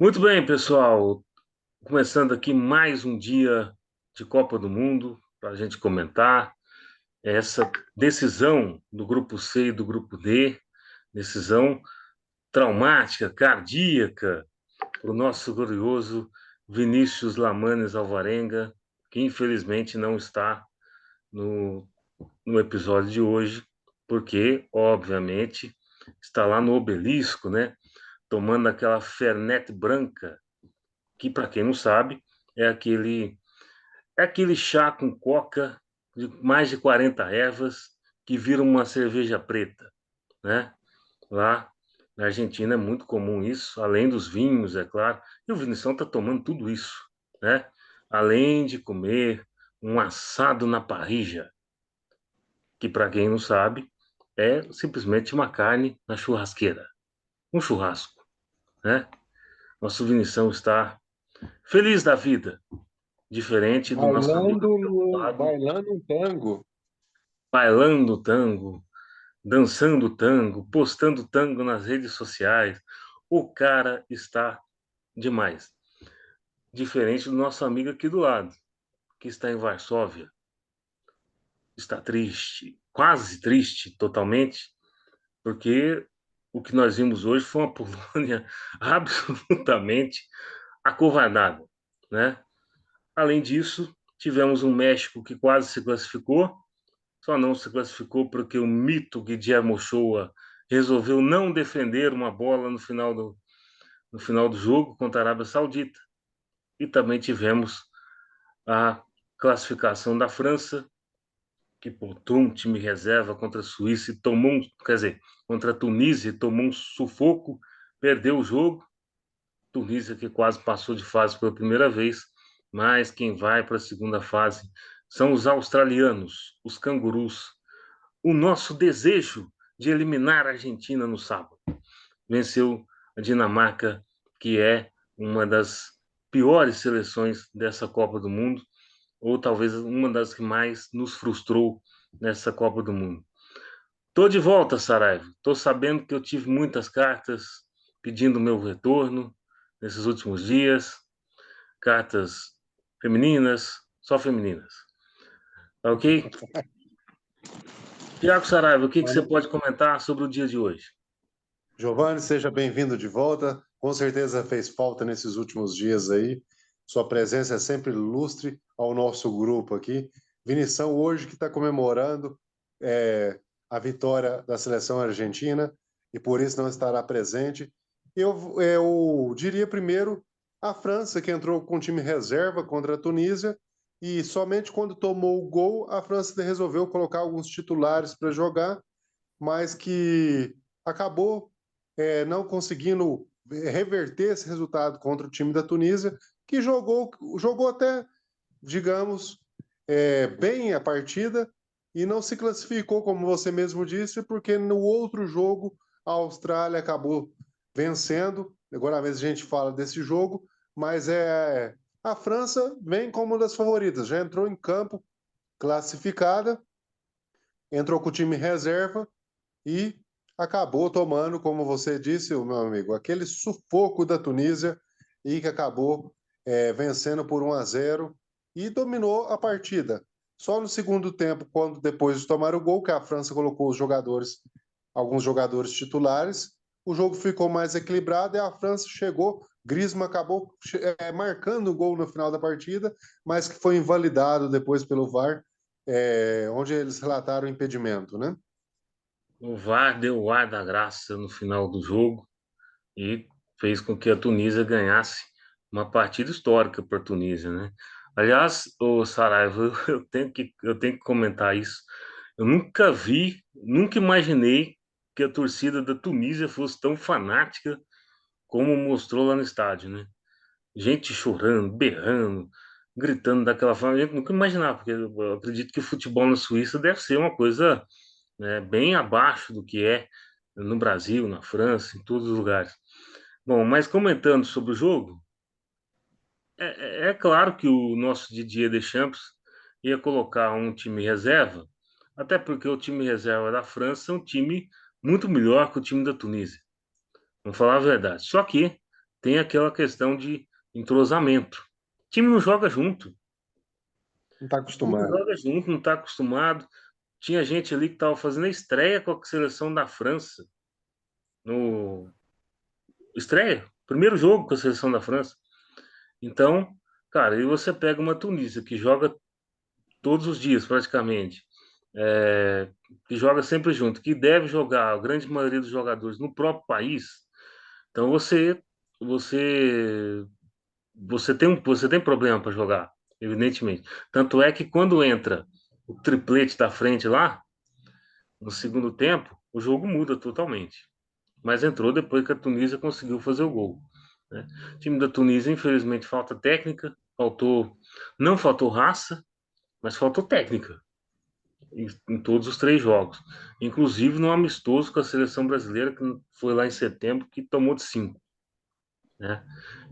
Muito bem, pessoal. Começando aqui mais um dia de Copa do Mundo para a gente comentar essa decisão do grupo C e do grupo D, decisão traumática, cardíaca, para o nosso glorioso Vinícius Lamanes Alvarenga, que infelizmente não está no, no episódio de hoje, porque, obviamente, está lá no obelisco, né? Tomando aquela Fernet branca que para quem não sabe, é aquele chá com coca de mais de 40 ervas que vira uma cerveja preta, né? Lá na Argentina é muito comum isso, além dos vinhos, é claro. E o Vinição está tomando tudo isso, né? Além de comer um assado na parrilla, que para quem não sabe, é simplesmente uma carne na churrasqueira, um churrasco, né? Nosso Vinição está feliz da vida, diferente do nosso amigo Bailando, aqui do lado, bailando um tango. bailando tango, dançando tango, postando tango nas redes sociais. O cara está demais. Diferente do nosso amigo aqui do lado, que está em Varsóvia. Está triste, quase triste, totalmente, porque o que nós vimos hoje foi uma Polônia absolutamente acovardada, né? Além disso, tivemos um México que quase se classificou. Só não se classificou porque o mito Guillermo Ochoa resolveu não defender uma bola no final do jogo contra a Arábia Saudita. E também tivemos a classificação da França, que botou um time reserva contra a Suíça e tomou quer dizer, contra a Tunísia e tomou um sufoco, perdeu o jogo. Tunísia que quase passou de fase pela primeira vez, mas quem vai para a segunda fase são os australianos, os cangurus, o nosso desejo de eliminar a Argentina no sábado. Venceu a Dinamarca, que é uma das piores seleções dessa Copa do Mundo, ou talvez uma das que mais nos frustrou nessa Copa do Mundo. Tô de volta, Saraiva. Tô sabendo que eu tive muitas cartas pedindo meu retorno nesses últimos dias, cartas femininas, só femininas. Tá ok? Tiago Saraiva, o que você pode comentar sobre o dia de hoje? Giovanni, seja bem-vindo de volta. Com certeza fez falta nesses últimos dias aí. Sua presença é sempre ilustre ao nosso grupo aqui. Vinição, hoje que está comemorando é, a vitória da seleção argentina e por isso não estará presente. Eu diria primeiro a França, que entrou com time reserva contra a Tunísia e somente quando tomou o gol, a França resolveu colocar alguns titulares para jogar, mas que acabou não conseguindo reverter esse resultado contra o time da Tunísia, que jogou até, digamos, bem a partida e não se classificou, como você mesmo disse, porque no outro jogo a Austrália acabou vencendo. Agora mesmo a gente fala desse jogo, mas a França vem como uma das favoritas, já entrou em campo classificada, entrou com o time reserva e acabou tomando, como você disse, o meu amigo, aquele sufoco da Tunísia e que acabou vencendo por 1-0 e dominou a partida. Só no segundo tempo, quando depois de tomar o gol, que a França colocou alguns jogadores titulares, o jogo ficou mais equilibrado e a França chegou. Griezmann acabou marcando o gol no final da partida, mas que foi invalidado depois pelo VAR, onde eles relataram o impedimento, né? O VAR deu o ar da graça no final do jogo e fez com que a Tunísia ganhasse uma partida histórica para a Tunísia, né? Aliás, o Saraiva, eu tenho que comentar isso. Eu nunca vi, nunca imaginei que a torcida da Tunísia fosse tão fanática como mostrou lá no estádio, né? Gente chorando, berrando, gritando daquela forma. A gente nunca imaginava, porque eu acredito que o futebol na Suíça deve ser uma coisa, né, bem abaixo do que é no Brasil, na França, em todos os lugares. Bom, mas comentando sobre o jogo, é claro que o nosso Didier Deschamps ia colocar um time reserva, até porque o time reserva da França é um time muito melhor que o time da Tunísia. Vamos falar a verdade. Só que tem aquela questão de entrosamento. O time não joga junto, o Não está time não acostumado. joga junto, não está acostumado. Tinha gente ali que estava fazendo a estreia com a seleção da França, no estreia, primeiro jogo com a seleção da França. Então, cara, e você pega uma Tunísia que joga todos os dias praticamente, é, que joga sempre junto, que deve jogar a grande maioria dos jogadores no próprio país. Então você você tem problema para jogar, evidentemente. Tanto é que quando entra o triplete da frente lá, no segundo tempo, o jogo muda totalmente. Mas entrou depois que a Tunísia conseguiu fazer o gol, né? O time da Tunísia, infelizmente, falta técnica, não faltou raça, mas faltou técnica em todos os três jogos, inclusive no amistoso com a seleção brasileira, que foi lá em setembro, que tomou de 5, né?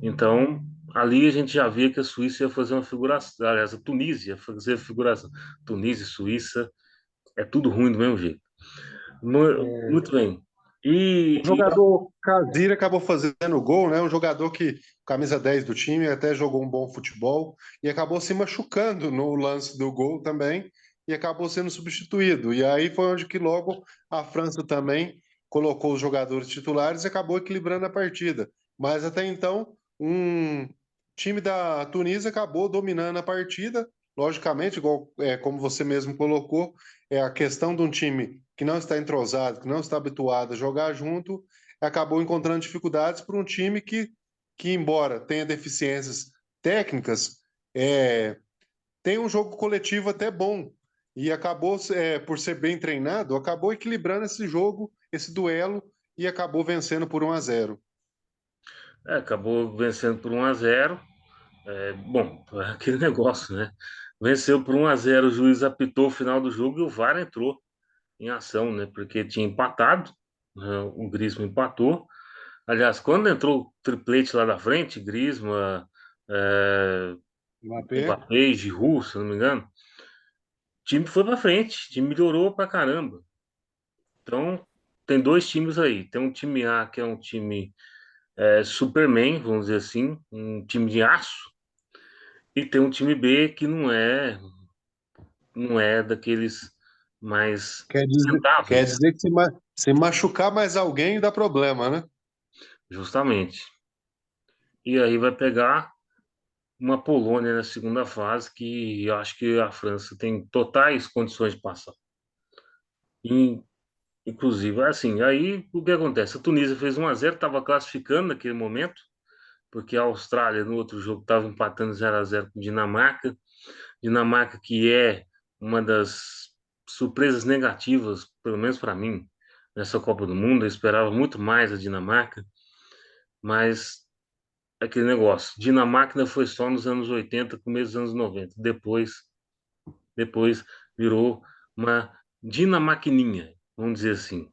Então, ali a gente já via que a Suíça ia fazer uma figuração, aliás, a Tunísia ia fazer figuração. Tunísia e Suíça é tudo ruim do mesmo jeito. Muito bem. O E jogador Casimiro acabou fazendo gol, né? Um jogador que, camisa 10 do time, até jogou um bom futebol e acabou se machucando no lance do gol também e acabou sendo substituído. E aí foi onde que logo a França também colocou os jogadores titulares e acabou equilibrando a partida. Mas até então, um time da Tunísia acabou dominando a partida. Logicamente, igual, como você mesmo colocou, é a questão de um time que não está entrosado, que não está habituado a jogar junto, acabou encontrando dificuldades para um time que, embora tenha deficiências técnicas, tem um jogo coletivo até bom. E acabou, por ser bem treinado, acabou equilibrando esse jogo, esse duelo, e acabou vencendo por 1-0. acabou vencendo por 1-0. Bom, é aquele negócio, né? Venceu por 1-0, o juiz apitou o final do jogo e o VAR entrou em ação, né? Porque tinha empatado, né? O Griezmann empatou. Aliás, quando entrou o triplete lá da frente, Griezmann, é, Mbappé. Mbappé e Giroud, se não me engano, o time foi pra frente, o time melhorou pra caramba. Então, tem dois times aí. Tem um time A, que é um time Superman, vamos dizer assim, um time de aço, e tem um time B que não é daqueles mais Quer rentáveis, dizer que se machucar mais alguém dá problema, né? justamente. E aí vai pegar uma Polônia na segunda fase, que eu acho que a França tem totais condições de passar. E, inclusive, assim, aí o que acontece? A Tunísia fez 1-0, estava classificando naquele momento, porque a Austrália no outro jogo estava empatando 0-0 com Dinamarca. Dinamarca que é uma das surpresas negativas, pelo menos para mim, nessa Copa do Mundo. Eu esperava muito mais a Dinamarca, mas aquele negócio, Dinamarca ainda foi só nos anos 80, começo dos anos 90. Depois virou uma dinamarquininha, vamos dizer assim.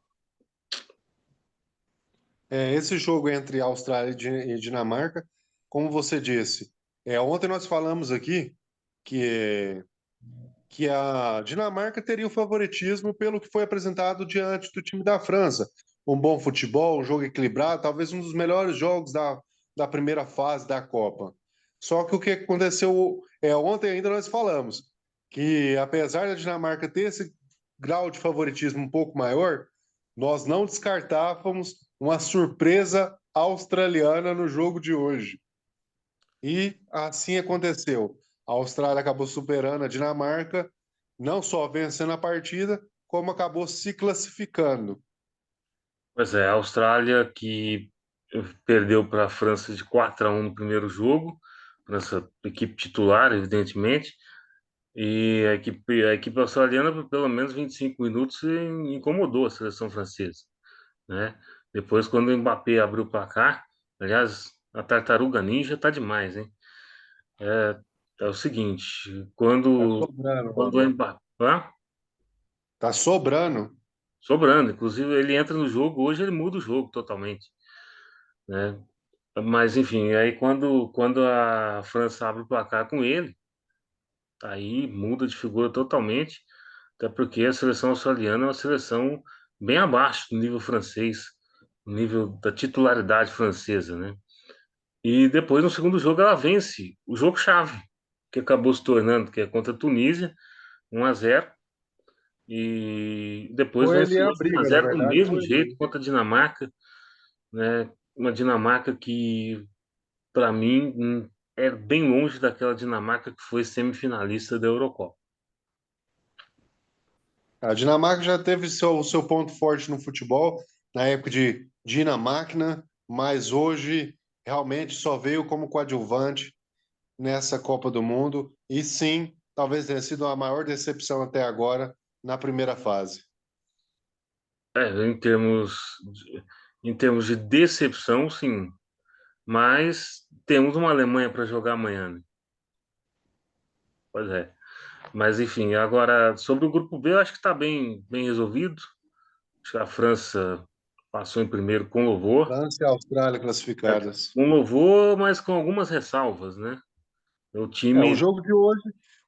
Esse jogo entre Austrália e Dinamarca, como você disse, ontem nós falamos aqui que, que a Dinamarca teria o favoritismo pelo que foi apresentado diante do time da França. Um bom futebol, um jogo equilibrado, talvez um dos melhores jogos da primeira fase da Copa. Só que o que aconteceu ontem ainda nós falamos que apesar da Dinamarca ter esse grau de favoritismo um pouco maior, nós não descartávamos uma surpresa australiana no jogo de hoje. E assim aconteceu. A Austrália acabou superando a Dinamarca, não só vencendo a partida, como acabou se classificando. Pois é, a Austrália que perdeu para a França de 4-1 no primeiro jogo, França, equipe titular, evidentemente. E a equipe australiana, por pelo menos 25 minutos, incomodou a seleção francesa, né? Depois, quando o Mbappé abriu o placar, aliás, a tartaruga ninja tá demais, hein? É o seguinte, Tá quando sobrando. o Mbappé, Tá sobrando. sobrando, inclusive ele entra no jogo, hoje ele muda o jogo totalmente, né? Mas enfim, aí quando a França abre o placar com ele, aí muda de figura totalmente. Até porque a seleção australiana é uma seleção bem abaixo do nível francês, do nível da titularidade francesa, né? E depois, no segundo jogo, ela vence o jogo-chave, que acabou se tornando, que é contra a Tunísia, 1-0. E depois Foi ali vence a outro briga, na 1-0 do verdade, mesmo foi jeito ali. contra a Dinamarca, né? Uma Dinamarca que, para mim, é bem longe daquela Dinamarca que foi semifinalista da Eurocopa. A Dinamarca já teve seu ponto forte no futebol, na época de Dinamáquina, mas hoje realmente só veio como coadjuvante nessa Copa do Mundo. E sim, talvez tenha sido a maior decepção até agora na primeira fase. É, em termos de decepção, sim, mas temos uma Alemanha para jogar amanhã, né? Pois é. Mas enfim, agora sobre o grupo B, eu acho que está bem resolvido. Acho que a França passou em primeiro com louvor. França e Austrália É, classificadas. com louvor, mas com algumas ressalvas, né? O É, time.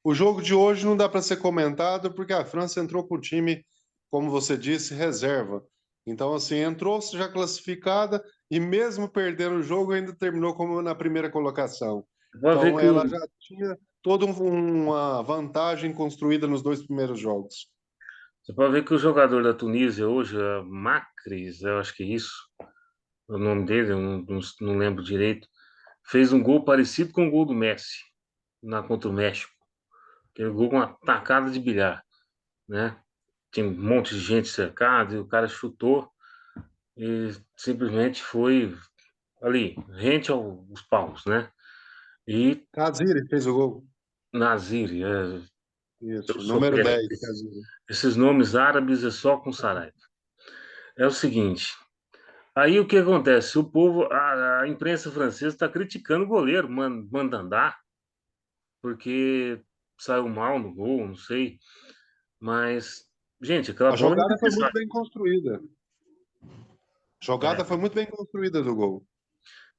o jogo de hoje não dá para ser comentado porque a França entrou com o time, como você disse, reserva. Então, assim, entrou já classificada e mesmo perdendo o jogo ainda terminou como na primeira colocação. Pode ver Então, que ela já tinha toda uma vantagem construída nos dois primeiros jogos. você pode ver que o jogador da Tunísia hoje, é Macris, eu acho que é isso, o nome dele, eu não lembro direito, fez um gol parecido com o gol do Messi contra o México. Aquele gol com uma tacada de bilhar, né? Tinha um monte de gente cercada e o cara chutou e simplesmente foi ali, rente aos paus, né? E Kaziri fez o gol. Nazir, eu Isso, sou número péssimo. 10, Kaziri. Esses nomes árabes é só com Saraiva. É o seguinte, aí o que acontece? O povo, a imprensa francesa está criticando o goleiro, Mandandá, porque saiu mal no gol, não sei. Mas, gente, aquela A bola é jogada foi muito indefensável. bem construída. A jogada É, foi muito bem construída do gol.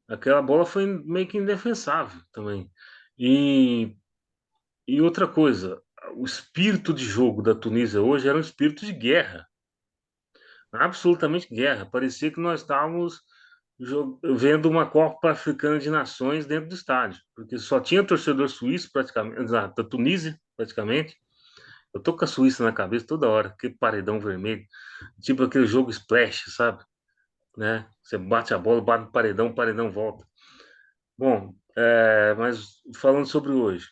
aquela bola foi meio que indefensável também. E, e outra coisa, o espírito de jogo da Tunísia hoje era um espírito de guerra, absolutamente guerra. Parecia que nós estávamos vendo uma Copa Africana de Nações dentro do estádio, porque só tinha torcedor suíço praticamente, da Tunísia praticamente. Eu tô com a Suíça na cabeça toda hora, aquele paredão vermelho, tipo aquele jogo Splash, sabe? Né? Você bate a bola, bate no paredão, o paredão volta. Bom, mas falando sobre hoje,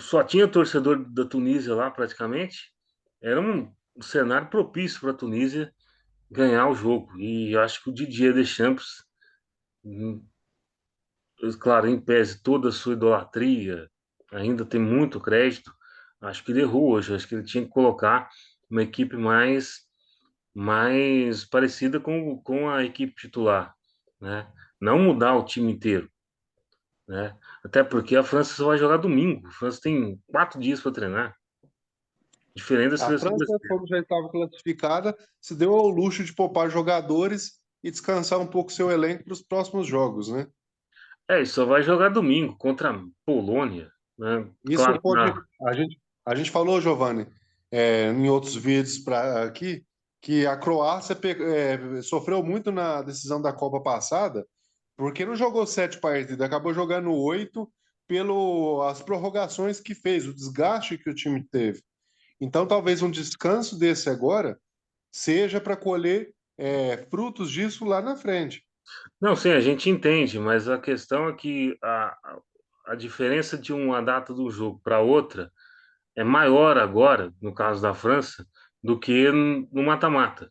só tinha torcedor da Tunísia lá praticamente. Era um cenário propício para a Tunísia ganhar o jogo. E eu acho que o Didier Deschamps, hum, claro, em pese toda a sua idolatria, ainda tem muito crédito. Acho que ele errou hoje. Acho que ele tinha que colocar uma equipe mais parecida com a equipe titular, né? Não mudar o time inteiro, né? Até porque a França só vai jogar domingo. A França tem 4 dias para treinar, diferente da A seleção França, brasileira. como já estava classificada, se deu ao luxo de poupar jogadores e descansar um pouco seu elenco para os próximos jogos, né? É, e só vai jogar domingo contra a Polônia, né? Isso Claro que pode. A gente falou, Giovanni, em outros vídeos aqui, que a Croácia sofreu muito na decisão da Copa passada, porque não jogou 7 partidas, acabou jogando 8 pelo as prorrogações que fez, o desgaste que o time teve. Então, talvez um descanso desse agora seja para colher frutos disso lá na frente. não, sim, a gente entende, mas a questão é que a diferença de uma data do jogo para outra é maior agora, no caso da França, do que no mata-mata,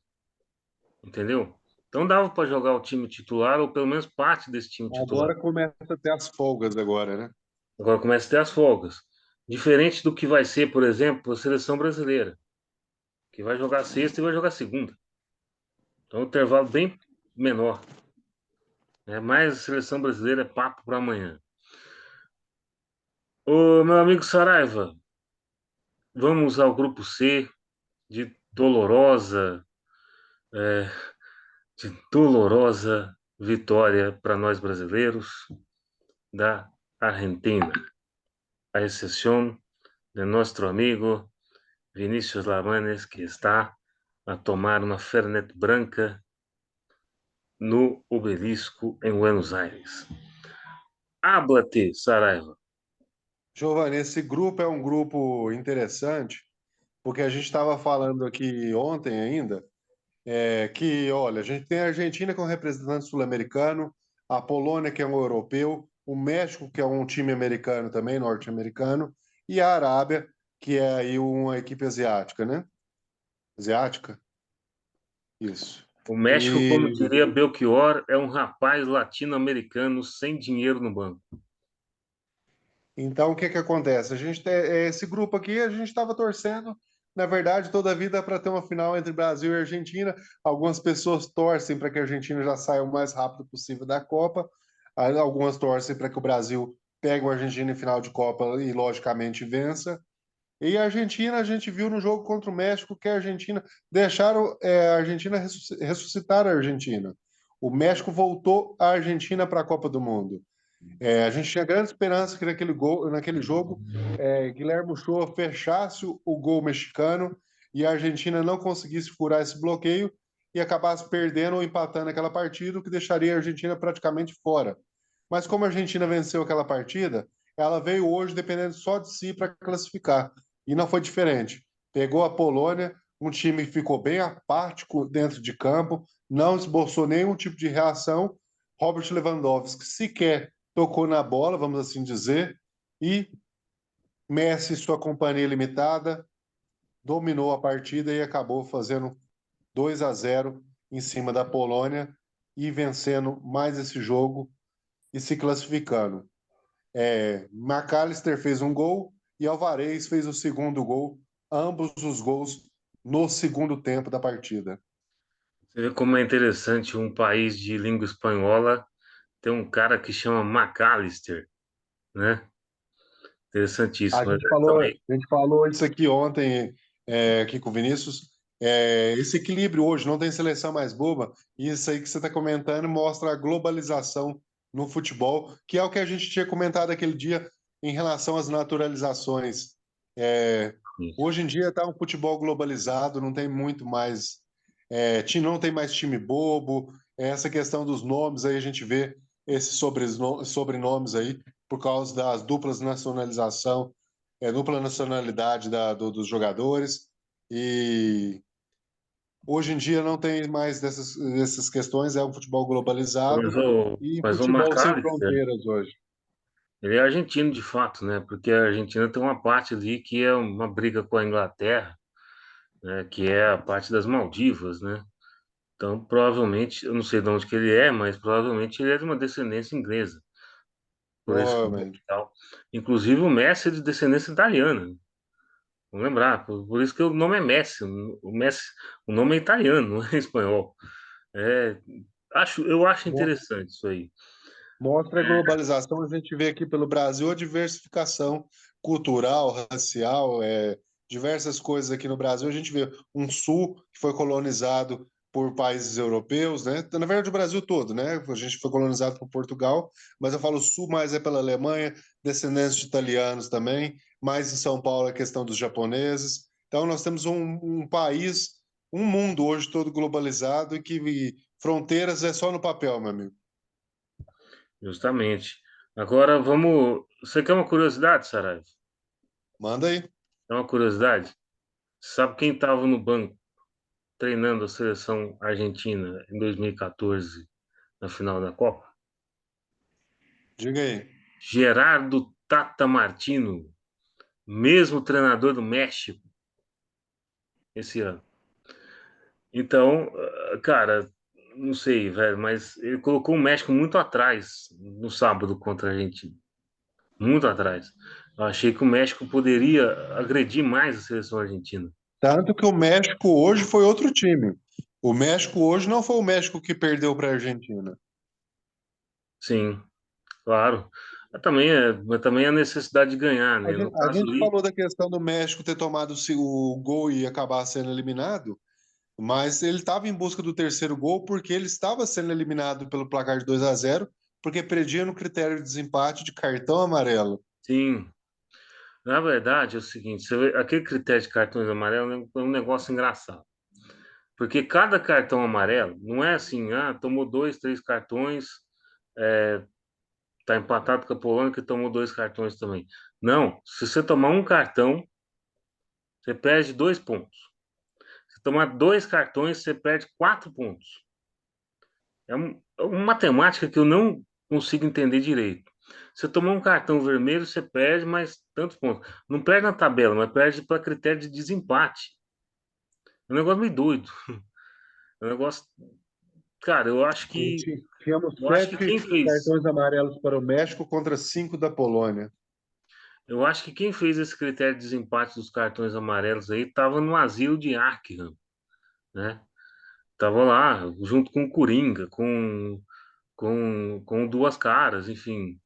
entendeu? Então dava para jogar o time titular, ou pelo menos parte desse time titular. Agora começa a ter as folgas agora, né? Agora começa a ter as folgas. Diferente do que vai ser, por exemplo, a seleção brasileira, que vai jogar sexta e vai jogar segunda. Então, um intervalo bem menor, né? Mas a seleção brasileira é papo para amanhã. Ô, meu amigo Saraiva, vamos ao grupo C de dolorosa, é, de dolorosa vitória para nós brasileiros da Argentina, a exceção de nosso amigo Vinícius Lamanes, que está a tomar uma Fernet branca no Obelisco, em Buenos Aires. Háblate, Saraiva. Giovanni, esse grupo é um grupo interessante, porque a gente estava falando aqui ontem ainda, que, olha, a gente tem a Argentina que é um representante sul-americano, a Polônia que é um europeu, o México que é um time americano também, norte-americano, e a Arábia, que é aí uma equipe asiática, né? Asiática? Isso. O México, como E diria Belchior, é um rapaz latino-americano sem dinheiro no banco. então o que que acontece? A gente tem esse grupo aqui, a gente estava torcendo, na verdade, toda a vida para ter uma final entre Brasil e Argentina. Algumas pessoas torcem para que a Argentina já saia o mais rápido possível da Copa. Aí algumas torcem para que o Brasil pegue o Argentina em final de Copa e, logicamente, vença. E a Argentina, a gente viu no jogo contra o México que a Argentina deixaram a Argentina ressuscitar a Argentina. O México voltou a Argentina para a Copa do Mundo. A gente tinha grande esperança que naquele jogo, Guilherme Ochoa fechasse o gol mexicano e a Argentina não conseguisse furar esse bloqueio e acabasse perdendo ou empatando aquela partida, o que deixaria a Argentina praticamente fora. Mas como a Argentina venceu aquela partida, ela veio hoje dependendo só de si para classificar. E não foi diferente. Pegou a Polônia, um time que ficou bem apático dentro de campo, não esboçou nenhum tipo de reação. Robert Lewandowski sequer tocou na bola, vamos assim dizer, e Messi, sua companhia limitada, dominou a partida e acabou fazendo 2-0 em cima da Polônia e vencendo mais esse jogo e se classificando. McAllister fez um gol e Alvarez fez o segundo gol, ambos os gols no segundo tempo da partida. Você vê como é interessante um país de língua espanhola ter um cara que chama McAllister, né? Interessantíssimo. Eu também, A gente falou isso aqui ontem, aqui com o Vinícius. Esse equilíbrio hoje, não tem seleção mais boba, e isso aí que você está comentando mostra a globalização no futebol, que é o que a gente tinha comentado aquele dia em relação às naturalizações. É, Hoje em dia está um futebol globalizado, não tem muito mais, não tem mais time bobo. Essa questão dos nomes aí a gente vê esses sobrenomes aí por causa das duplas nacionalização, dupla nacionalidade dos jogadores. E hoje em dia não tem mais dessas questões, é um futebol mas globalizado e mas o futebol sem McAllister, fronteiras hoje. ele é argentino de fato, né? Porque a Argentina tem uma parte ali que é uma briga com a Inglaterra, né? Que é a parte das Maldivas, né? Então, provavelmente, eu não sei de onde que ele é, mas provavelmente ele é de uma descendência inglesa, por esse nome e Provavelmente. tal. Inclusive, o Messi é de descendência italiana. Vamos lembrar, por isso que o nome é Messi. O Messi, o nome é italiano, não é espanhol. É, eu acho interessante isso aí. Mostra a globalização, a gente vê aqui pelo Brasil a diversificação cultural, racial, diversas coisas aqui no Brasil. A gente vê um sul que foi colonizado por países europeus, né? Na verdade, o Brasil todo, né? A gente foi colonizado por Portugal, mas eu falo sul mais é pela Alemanha, descendentes de italianos também, mais em São Paulo a questão dos japoneses. Então, nós temos um país, um mundo hoje todo globalizado e que fronteiras é só no papel, meu amigo. Justamente. Agora vamos. Você quer uma curiosidade, Saraiva? Manda aí. É uma curiosidade? Sabe quem estava no banco treinando a seleção argentina em 2014, na final da Copa? Diga aí. Gerardo Tata Martino, mesmo treinador do México esse ano. Então, cara, não sei, velho, mas ele colocou o México muito atrás no sábado contra a Argentina. Muito atrás. Eu achei que o México poderia agredir mais a seleção argentina. Tanto que o México hoje foi outro time. O México hoje não foi o México que perdeu para a Argentina. Sim, claro. Mas também a necessidade de ganhar, né? No A caso gente ali, falou da questão do México ter tomado o gol e acabar sendo eliminado, mas ele estava em busca do terceiro gol porque ele estava sendo eliminado pelo placar de 2-0, porque perdia no critério de desempate de cartão amarelo. sim. Na verdade é o seguinte, aquele critério de cartões amarelos é um negócio engraçado. Porque cada cartão amarelo não é assim, tomou dois, três cartões, tá empatado com a Polônia que tomou dois cartões também. Não, se você tomar um cartão, você perde 2 pontos. Se tomar dois cartões, você perde 4 pontos. É uma matemática que eu não consigo entender direito. Se tomar um cartão vermelho, você perde mais tantos pontos. Não perde na tabela, mas perde para critério de desempate. É um negócio meio doido. É um negócio, cara, Tínhamos eu acho que sete quem fez, cartões amarelos para o México contra 5 da Polônia. eu acho que quem fez esse critério de desempate dos cartões amarelos aí estava no asilo de Arkham, né? Tava lá junto com o Coringa, com Duas Caras, enfim.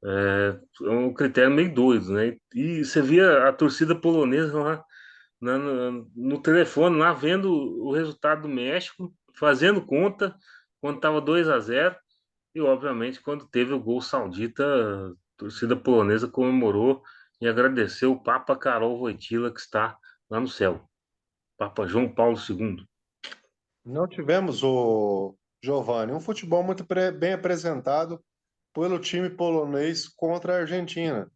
É um critério meio doido, né? E você via a torcida polonesa lá no telefone, lá vendo o resultado do México, fazendo conta quando estava 2-0 e, obviamente, quando teve o gol saudita, a torcida polonesa comemorou e agradeceu o Papa Karol Wojtyła, que está lá no céu. Papa João Paulo II. Não tivemos o Giovanni, um futebol muito bem apresentado pelo time polonês contra a Argentina.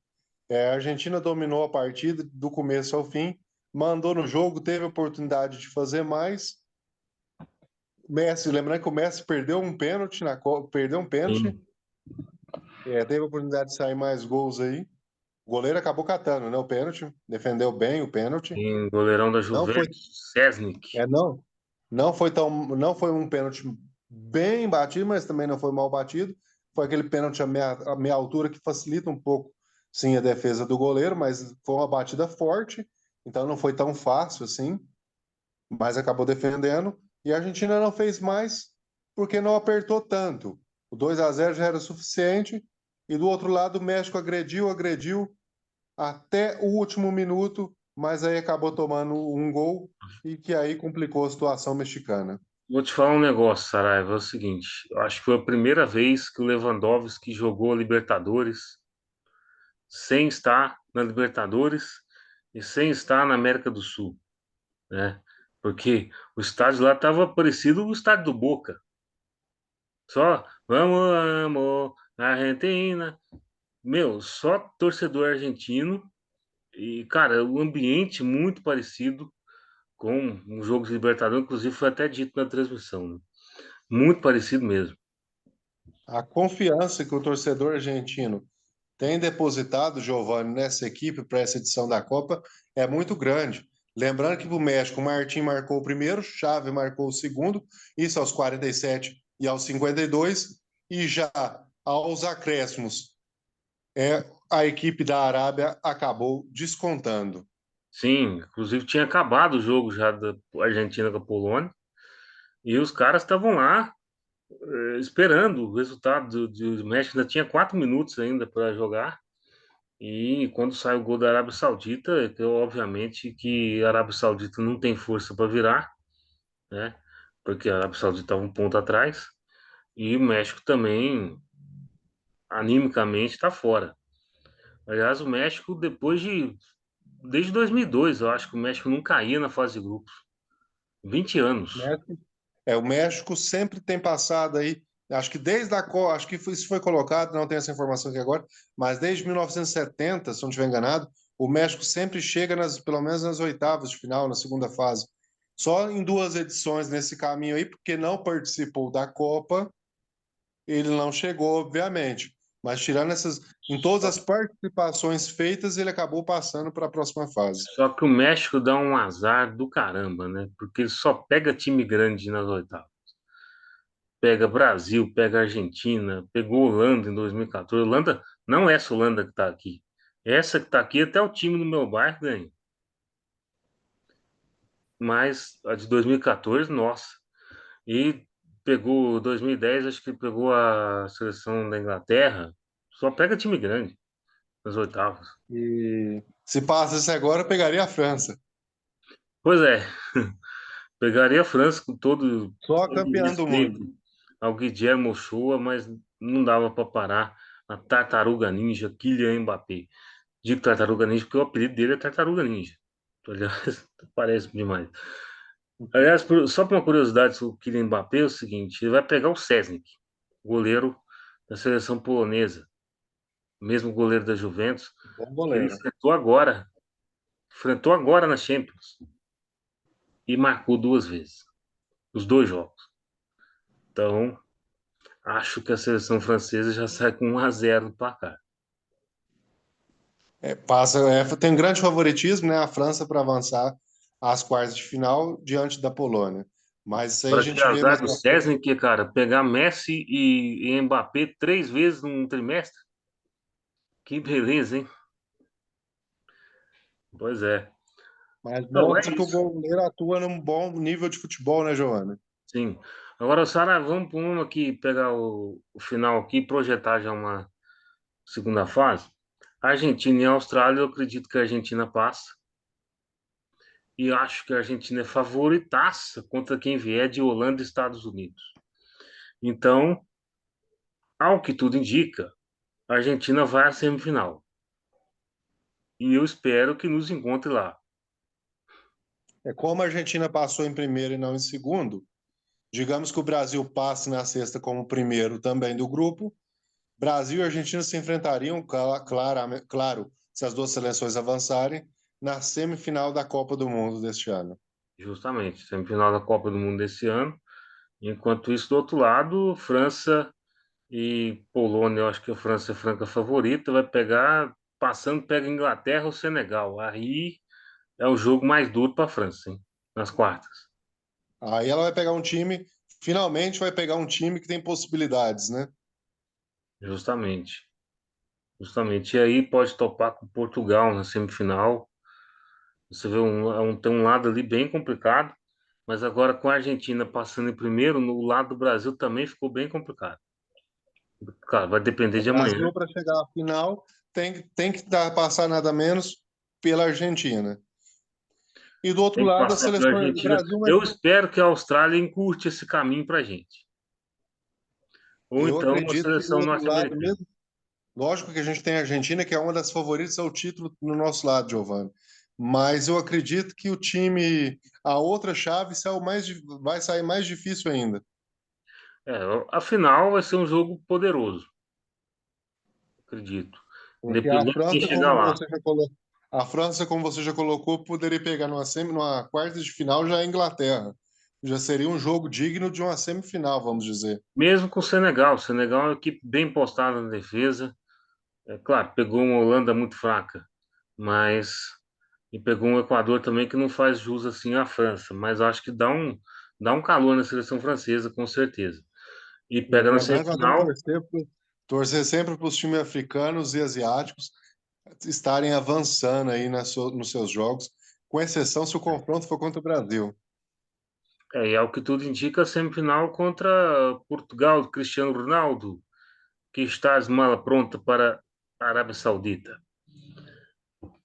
A Argentina dominou a partida do começo ao fim, mandou no jogo, teve a oportunidade de fazer mais. Messi, lembrando que o Messi perdeu um pênalti perdeu um pênalti, Sim, teve a oportunidade de sair mais gols aí. O goleiro acabou catando, né? O pênalti, defendeu bem o pênalti. sim, goleirão da Não foi, Juventus, Szczesnik. não, não foi um pênalti bem batido, mas também não foi mal batido. Foi aquele pênalti à meia altura que facilita um pouco, sim, a defesa do goleiro, mas foi uma batida forte, então não foi tão fácil assim, mas acabou defendendo. E a Argentina não fez mais porque não apertou tanto. O 2-0 já era suficiente. E do outro lado, o México agrediu até o último minuto, mas aí acabou tomando um gol e que aí complicou a situação mexicana. Vou te falar um negócio, Saraiva, é o seguinte, eu acho que foi a primeira vez que o Lewandowski jogou Libertadores sem estar na Libertadores e sem estar na América do Sul, né? Porque o estádio lá estava parecido com o estádio do Boca. Só vamos, Argentina. Meu, só torcedor argentino e, cara, o ambiente muito parecido com um jogo de Libertadores, inclusive foi até dito na transmissão, né? Muito parecido mesmo. A confiança que o torcedor argentino tem depositado, Giovanni, nessa equipe para essa edição da Copa é muito grande. Lembrando que para o México, o Martim marcou o primeiro, Xavi marcou o segundo, isso aos 47 e aos 52, e já aos acréscimos, a equipe da Arábia acabou descontando. Sim, inclusive tinha acabado o jogo já da Argentina com a Polônia e os caras estavam lá esperando o resultado do México. Ainda tinha 4 minutos ainda para jogar e quando sai o gol da Arábia Saudita, que obviamente que a Arábia Saudita não tem força para virar, né? Porque a Arábia Saudita estava um ponto atrás e o México também animicamente está fora. Aliás, o México desde 2002, eu acho que o México não caía na fase de grupos. 20 anos. O México sempre tem passado aí, acho que desde a Copa, acho que isso foi colocado, não tenho essa informação aqui agora, mas desde 1970, se não estiver enganado, o México sempre chega pelo menos nas oitavas de final, na segunda fase. Só em duas edições nesse caminho aí, porque não participou da Copa, ele não chegou, obviamente. Mas tirando em todas Só, as participações feitas, ele acabou passando para a próxima fase. só que o México dá um azar do caramba, né? Porque ele só pega time grande nas oitavas. Pega Brasil, pega Argentina, pegou Holanda em 2014. Holanda não é essa Holanda que tá aqui. Essa que tá aqui, até o time do meu bairro ganha. Mas a de 2014, nossa. E pegou 2010, acho que pegou a seleção da Inglaterra. Só pega time grande nas oitavas. E se passasse agora, eu pegaria a França. Pois é, pegaria a França com Só todo campeã do mundo. respeito ao Guillermo Ochoa, mas não dava para parar a Tartaruga Ninja, Kylian Mbappé. Digo Tartaruga Ninja porque o apelido dele é Tartaruga Ninja. Aliás, parece demais. Aliás, só por uma curiosidade sobre o Kylian Mbappé, é o seguinte, ele vai pegar o Szczęsny, goleiro da seleção polonesa, mesmo goleiro da Juventus, Bom que ele goleiro. enfrentou agora na Champions e marcou duas vezes, os dois jogos. Então, acho que a seleção francesa já sai com 1-0 no placar. Tem um grande favoritismo, né, a França para avançar às quartas de final diante da Polônia. Mas isso aí a Agora, que gente vê azar mais do pra frente. Szczęsny, que, cara, pegar Messi e Mbappé três vezes num trimestre. Que beleza, hein? Pois é. Mas Então, é mostra que o isso. goleiro atua num bom nível de futebol, né, Giovanni? Sim. Agora, Sara, vamos aqui pegar o final aqui e projetar já uma segunda fase. Argentina e Austrália, eu acredito que a Argentina passa. E acho que a Argentina é favoritaça contra quem vier de Holanda e Estados Unidos. Então, ao que tudo indica, a Argentina vai à semifinal. E eu espero que nos encontre lá. É como a Argentina passou em primeiro e não em segundo. Digamos que o Brasil passe na sexta como primeiro também do grupo. Brasil e Argentina se enfrentariam, claro, se as duas seleções avançarem, na semifinal da Copa do Mundo deste ano. Justamente, semifinal da Copa do Mundo desse ano. Enquanto isso, do outro lado, França e Polônia, eu acho que a França é franca favorita, vai pegar, passando, pega Inglaterra ou Senegal. Aí é o jogo mais duro para a França, hein? Nas quartas. Aí ela vai pegar um time, finalmente vai pegar um time que tem possibilidades, né? Justamente. Justamente. E aí pode topar com Portugal na semifinal. Você vê tem um lado ali bem complicado, mas agora com a Argentina passando em primeiro, no lado do Brasil também ficou bem complicado. Claro, vai depender O de amanhã. Brasil, para chegar à final, tem que passar nada menos pela Argentina. E do outro Tem que lado, a passar pela seleção do Argentina. Brasil, Eu espero que a Austrália encurte esse caminho para a gente. Ou eu então uma acredito que do seleção outro lado norte-americana. mesmo, lógico que a gente tem a Argentina, que é uma das favoritas ao título no nosso lado, Giovanni. Mas eu acredito que o time, a outra chave vai sair mais difícil ainda. É, a final vai ser um jogo poderoso, acredito. Porque Independente de quem chegar lá. A França, como você já colocou, poderia pegar numa quarta de final já a Inglaterra. Já seria um jogo digno de uma semifinal, vamos dizer. Mesmo com o Senegal. O Senegal é uma equipe bem postada na defesa. É claro, pegou uma Holanda muito fraca, mas e pegou um Equador também que não faz jus assim à França, mas acho que dá um calor na seleção francesa, com certeza. E pega na Lembrando que nós temos que semifinal, torcer sempre para os times africanos e asiáticos estarem avançando aí nos seus jogos, com exceção se o confronto for contra o Brasil. e ao que tudo indica, a semifinal contra Portugal, do Cristiano Ronaldo, que está as malas pronta para a Arábia Saudita.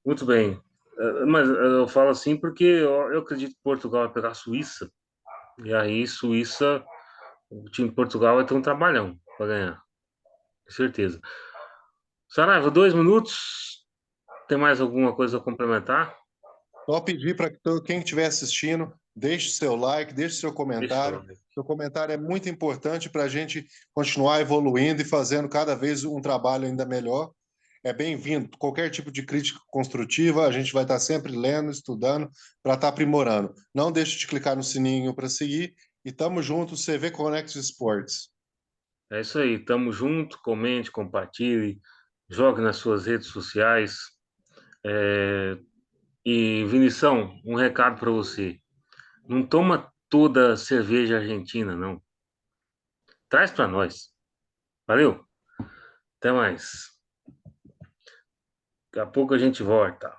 Muito bem. Mas eu falo assim porque eu acredito que Portugal vai pegar a Suíça, e aí Suíça, o time de Portugal vai ter um trabalhão para ganhar, com certeza. Saraiva, 2 minutos. Tem mais alguma coisa a complementar? Só pedir para quem estiver assistindo, deixe seu like, deixe seu Deixa comentário. eu ver. Seu comentário é muito importante para a gente continuar evoluindo e fazendo cada vez um trabalho ainda melhor. É bem-vindo. Qualquer tipo de crítica construtiva, a gente vai estar sempre lendo, estudando, para estar aprimorando. Não deixe de clicar no sininho para seguir. E tamo junto, CV Connect Sports. É isso aí. Tamo junto. Comente, compartilhe, jogue nas suas redes sociais. É, E, Vinição, um recado para você. Não toma toda a cerveja argentina, não. Traz para nós. Valeu? Até mais. Daqui a pouco a gente volta.